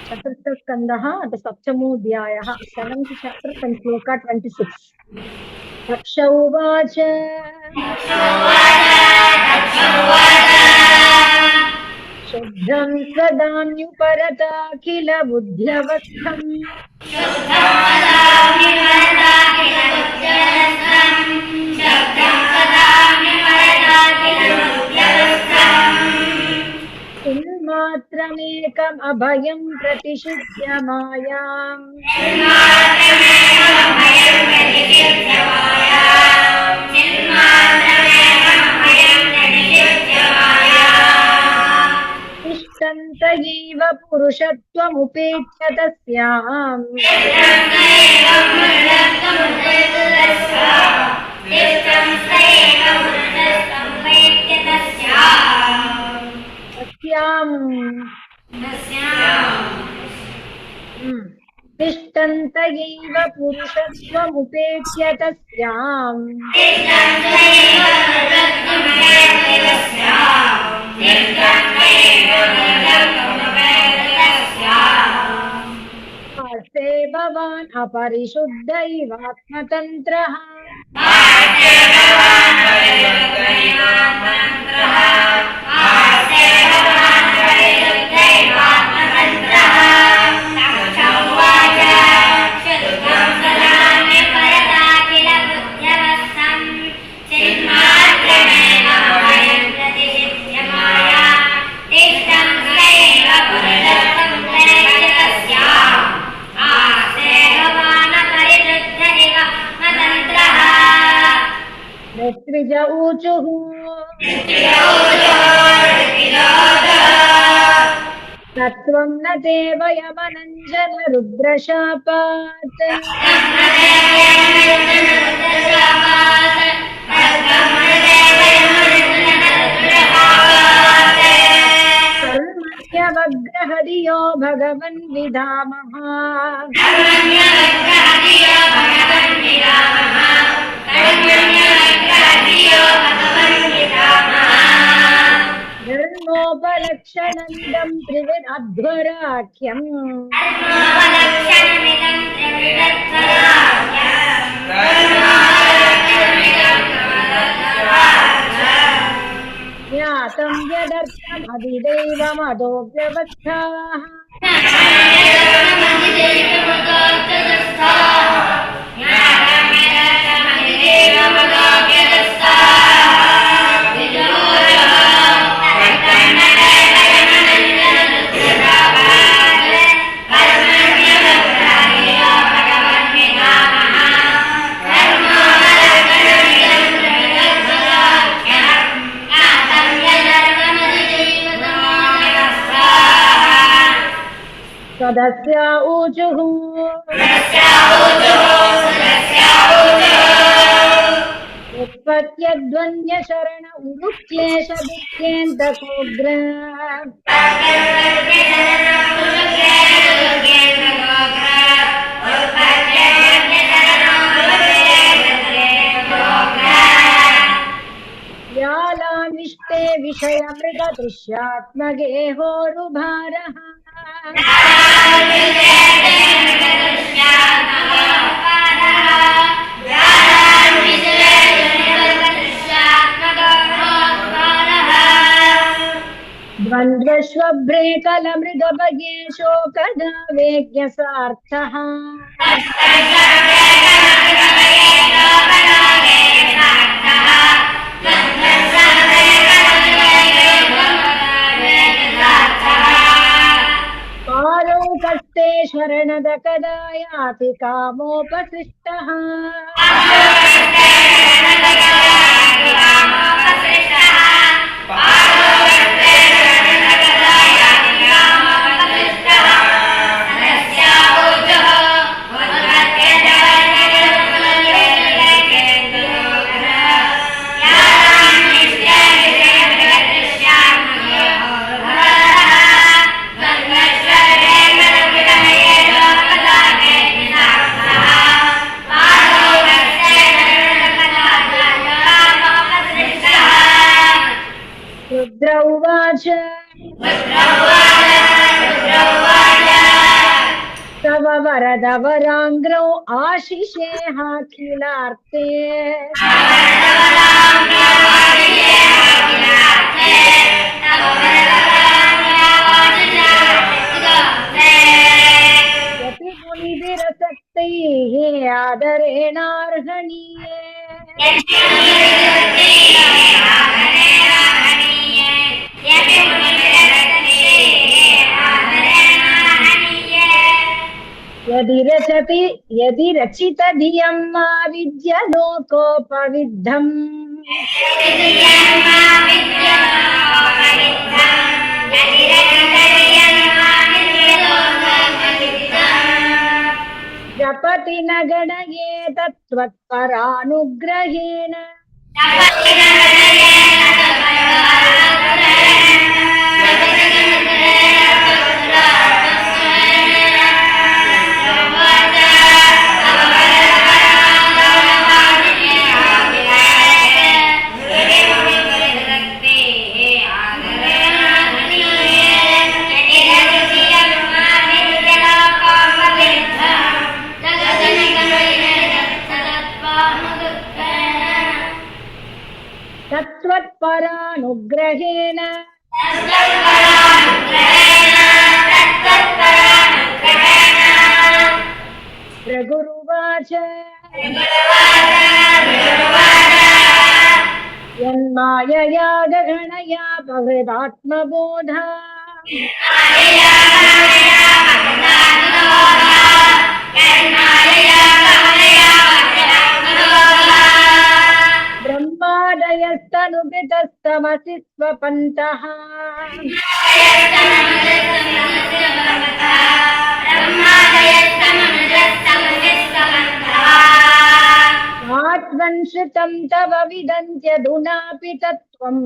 चतुर्थस्कन्धः अथ सप्तमोऽध्यायः seventh chapter from shloka 26 दक्ष उवाच शुद्धं सदान्युपरता किल बुद्ध्यवस्थम् चिन्मात्रमेकम् अभयं प्रतिषिध्य मायाम् तिष्ठन्त एव पुरुषत्वमुपेत्य तस्याम् तिष्ठन्त एव पुरुषत्वमुपेत्य तस्याम् आस्ते भवान् अपरिशुद्ध इवात्मतन्त्रः ऋत्विज ऊचुः तत्त्वं न ते वयमनञ्जन रुद्रशापात् कर्मण्यवग्रहरियो भगवन् विधामः धर्मोपलक्षणमिदं त्रिविधध्वराख्यम् ज्ञातं यदर्थमधिदैवमदो व्यवस्थाः सदस्या ऊचुः उत्पत्त्यद्वन्यशरण उरुक्लेश दुःखेन्दकोग्र व्यालामिष्टे विषयमृगदृश्यात्मगेहोरुभारः द्वन्द्वश्वभ्रे कलमृगभगे शोकदा वेज्ञसार्थः कालो कस्ते शरणद कदा याति कामोपसृष्टः रुद्र उवाच वरद वराङ्ग्रौ आशिषेहाखिलार्ते यति मुनिभिरसक्तैः आदरेणार्हणीये यदि रचित धियं मा विद्य लोकोपविद्धम् जपति न गणये तत्त्वत्परानुग्रहेण तत्त्वत्परानुग्रहेण प्रगुरुवाच यन्मायया गगणया भवेदात्मबोधा ब्रह्मादयस्तनुभितस्तमसि स्वपन्तः आत्मन् श्रुतं तव विदन्त्यधुनापि तत्त्वम्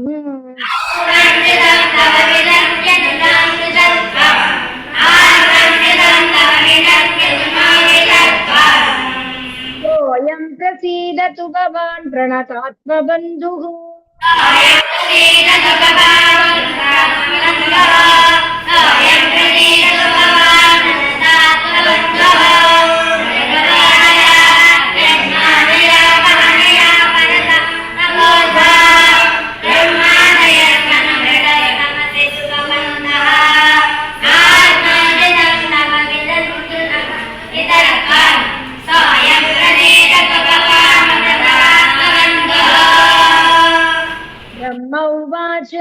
सोऽयं प्रसीदतु भवान् प्रणतात्मबन्धुः ब्रह्म उवाच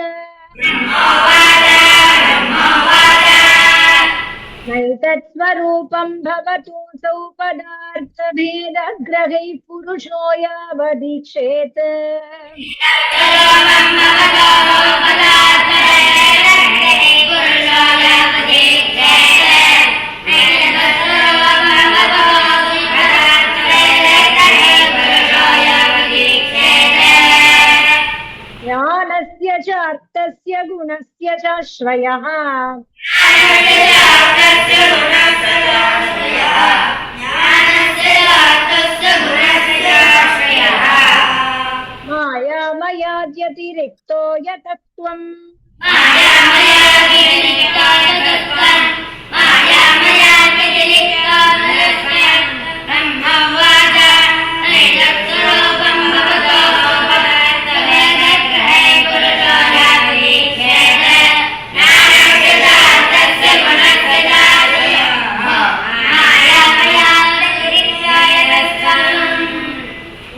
नैतत्स्वरूपं भवतु सौ पदार्थभेदग्रहैः पुरुषो यावदीक्षेत् ज्ञानस्य च अर्थस्य गुणस्य च श्रयः मायामयाद्यतिरिक्तो यतत्त्वम्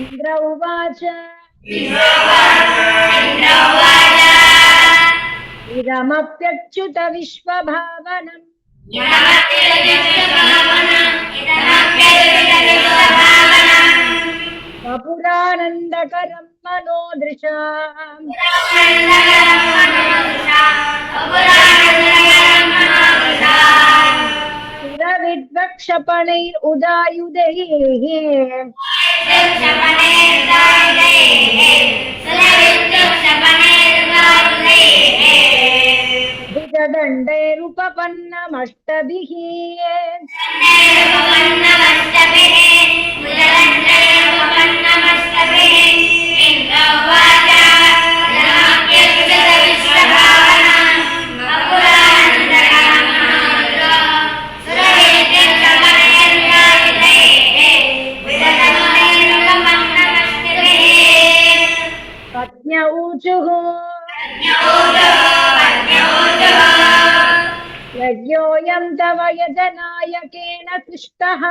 इंद्र उवाच इदमप्यच्युत विश्वभावनम् वपुरानन्दकरं मनोदृशाम् सुरविद्वक्षपणैरुदायुधैः भुजदण्डैरुपपन्नमष्टभिः यज्ञोऽयं तव यजनायकेन सृष्टः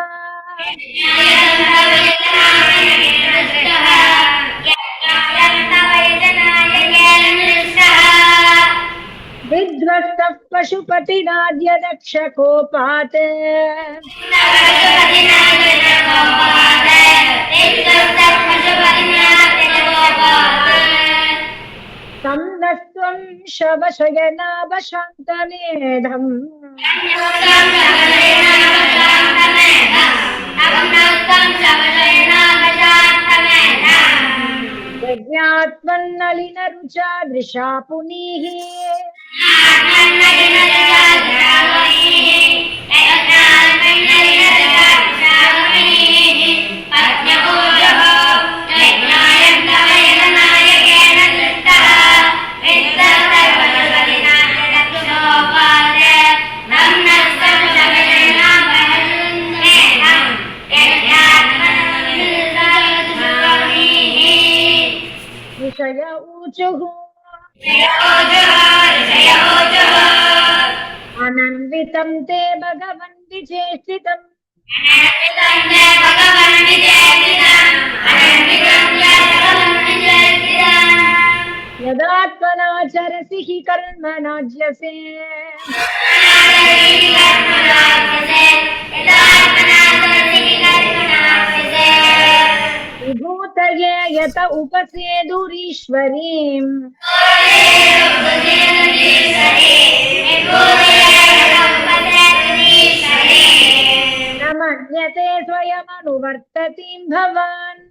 विध्वस्तः पशुपतिनाद्य दक्षकोपात् तं नस्त्वं शवशयनावशान्तमेधम् यज्ञात्मन्नलिनरुचा दृशा पुनीः ऋषय ऊचुः अनन्वितं ते भगवन् विचेष्टितम् यदा त्वनाचरसि हि कर्मणाज्यसे विभूतये यत उपसेदुरीश्वरीम् न मन्यते स्वयमनुवर्ततीं भवान्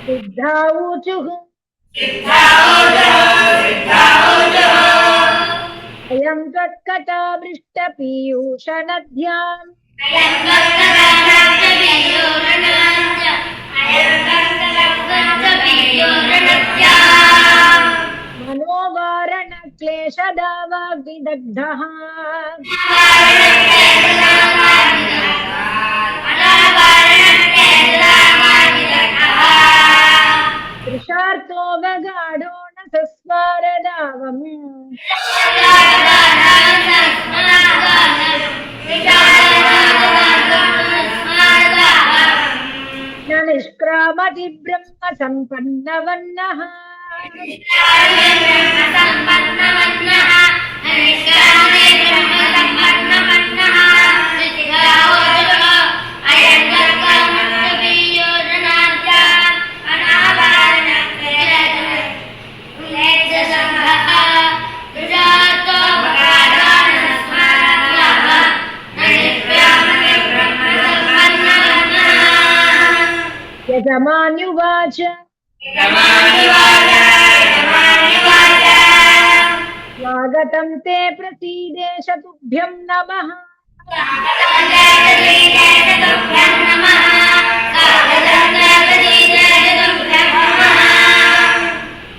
सिद्धाऊचुः अयं त्वत्कटामृष्टपीयूषनद्याम् मनोवारणक्लेशदावाग्निदग्धः तृषार्तो वगाढो न सस्वारदावम् न निष्क्रामति ब्रह्म सम्पन्नवन्नः यजमान्युवाच स्वागतं ते प्रसीदेश तुभ्यं नमः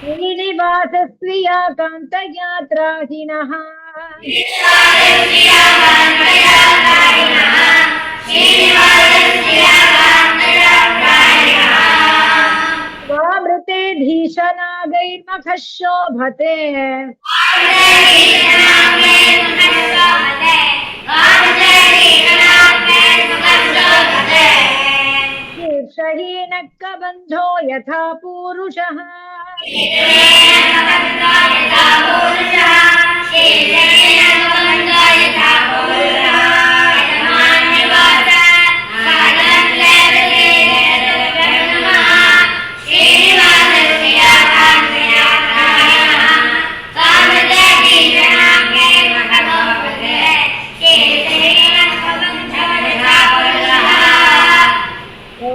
श्रीनिवासस्त्रिया कान्तयात्राहिनः स्वामृते धीशनागैर्मखः शोभते शीर्षहीनः कबन्धो यथा पूरुषः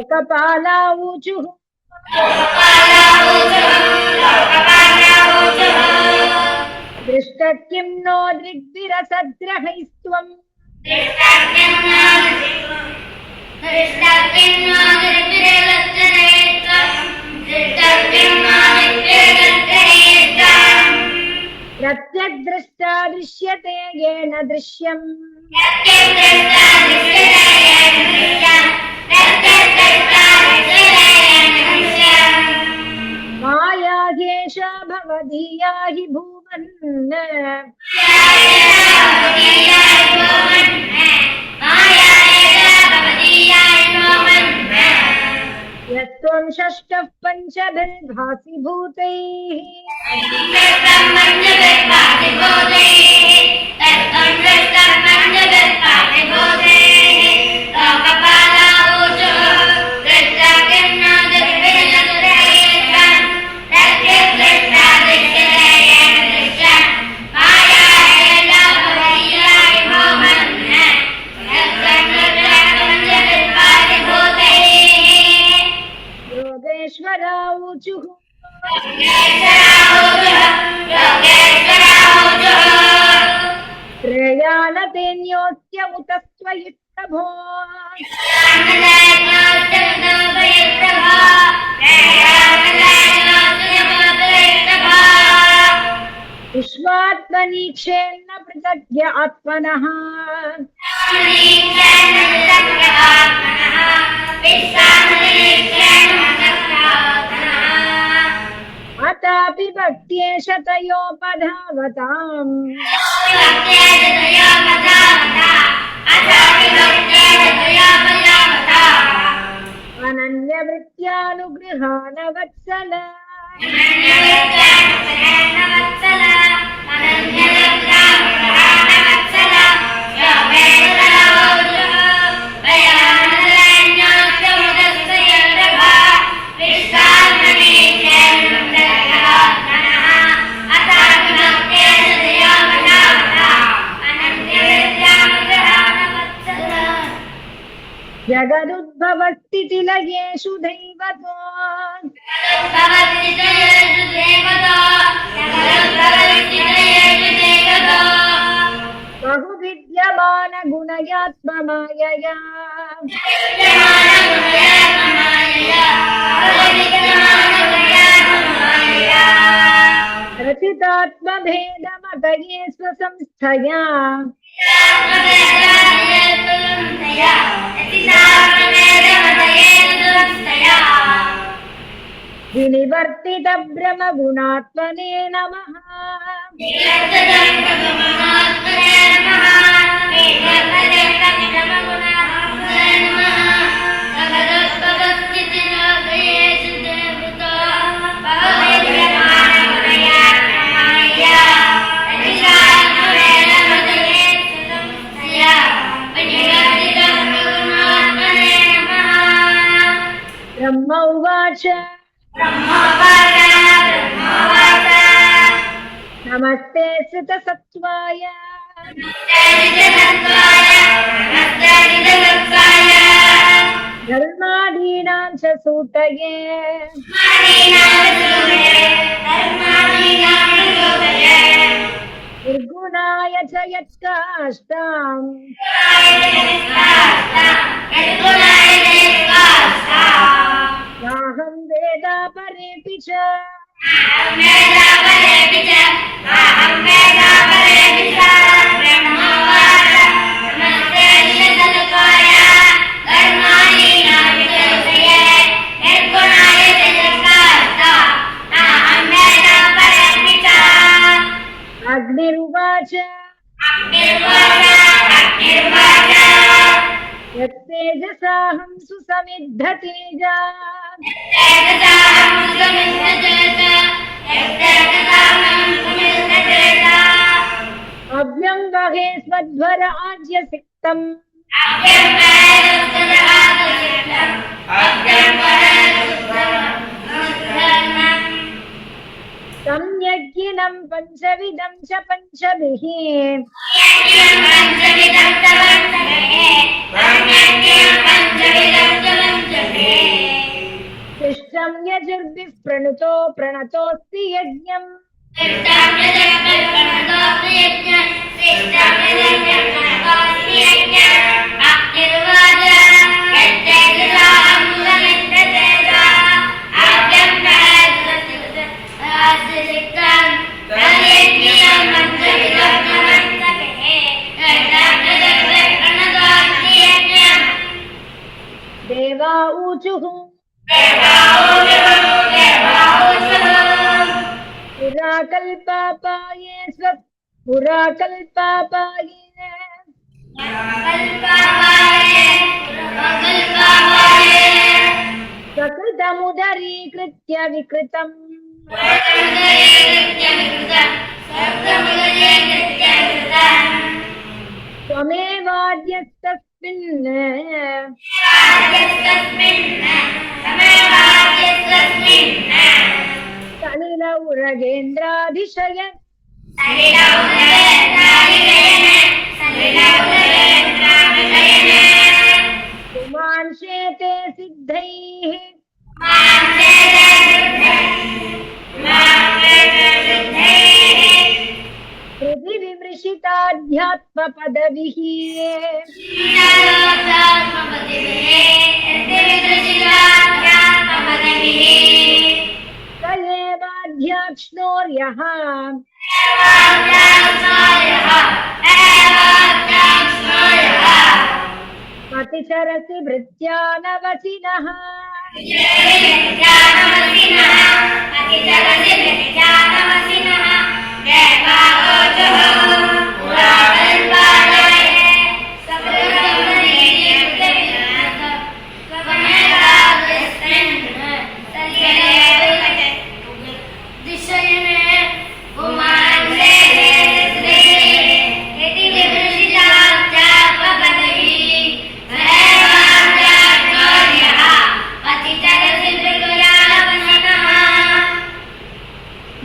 लोकपालाऊचुः दृष्टः किं नो दृग्विरसद्ग्रहैस्त्वम् दृष्टा दृश्यते येन दृश्यम् माया ह्येषा भवदीया हि भुवन् यत्त्वं षष्ठः पञ्चभिर्भासि भूतैः योगेश्वरा ऊचुः श्रेयानतेऽन्योऽस्य त्वयि प्रभो विश्वात्मनीक्षेन्न पृथग्य आत्मनः अतापि भक्त्येष तयोपधावताम् अनन्यवृत्त्यानुगृहाण वत्सल जगदुद्भवस्थितिलयेषु दैवतो बहुविद्यमान गुणयात्ममायया रचितात्मभेदमतये स्वसंस्थया विनिवर्तित ब्रह्मगुणात्मने नमः ब्रह्म उवाच नमस्ते श्रुतसत्त्वाय धर्मादीनां च सूतये निर्गुणाय च यत्काष्ठाम् नाहं वेदा परेऽपि च अग्निरुवाच यत्तेजसाहं सुसमिद्धतेजा अव्यं वहे स्वध्वर आज्यसिक्तम् सम्यग्गिनं पञ्चविधं च पञ्चभिः शिष्टं यजुर्भिः प्रणुतो प्रणतोऽस्ति यज्ञम् ऊचुः पुराकल्पापाये स्वकृतमुदरीकृत्य विकृतम् त्वमेवाद्यस्तस्मिन् सलिल उरगेन्द्राधिशयन् पुमान् शेते सिद्धैः हृदि विमृशिताध्यात्मपदविः स एवाध्याक्ष्णोर्यः पतिचरसि भृत्यानवसिनः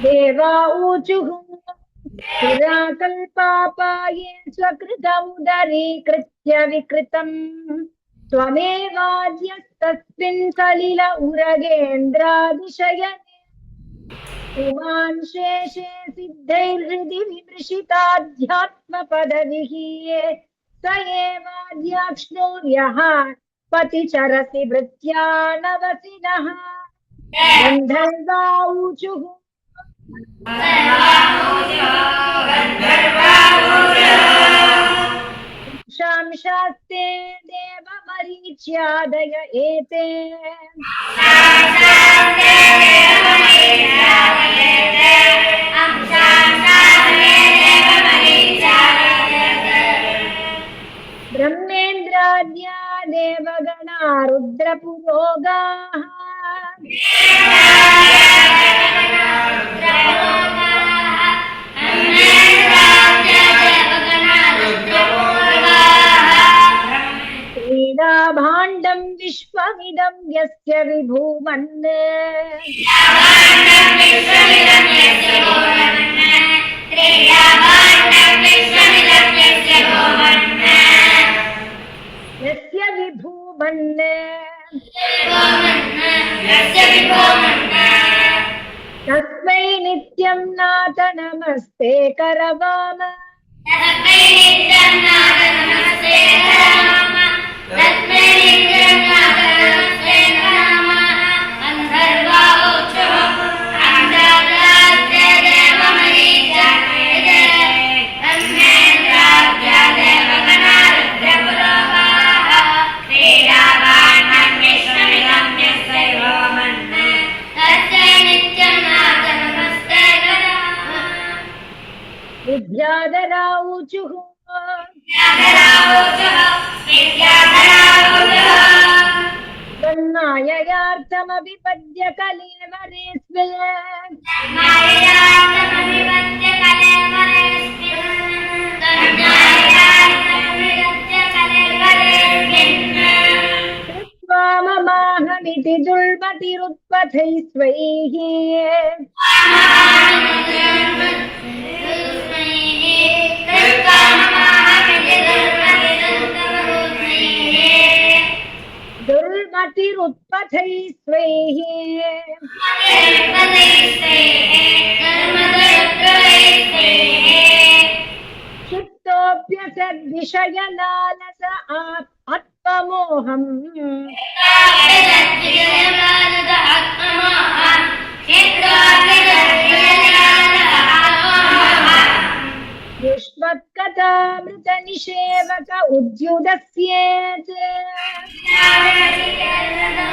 देवा ऊचुः पुराकल्पापाये स्वकृतमुदरीकृत्य विकृतम् त्वमेवाद्यस्तस्मिन् सलिल उरगेन्द्रादिशयने पुमान् शेषे सिद्धैर्हृदि विमृशिताध्यात्मपदविः स एवाद्याक्ष्णोर्यः पतिचरसि भृत्या नवसिनः गन्धर्वा ऊचुः शांशास्ते देवमरीच्यादय एते ब्रह्मेन्द्राद्या देवगणा रुद्रपुरोगाः भाण्डं विश्वमिदं यस्य विभूमन् यस्य विभूमन् तस्मै नित्यं नाथ नमस्ते करवाम विद्याधरा ऊचुः तन्माययार्थमभिपद्य कलेवरेऽस्मिन् कृत्वा ममाहमिति दुर्मतिरुत्पथैः स्वैः दुर्मतिरुत्पथैः स्वैः क्षिप्तोऽप्यसद्विषयलालस आत्ममोहम् युष्मत्कथामृतनिषेवक उद्युदस्येत् ಯಾವ್ಯಾರಿಗೆ ಎಲ್ಲದು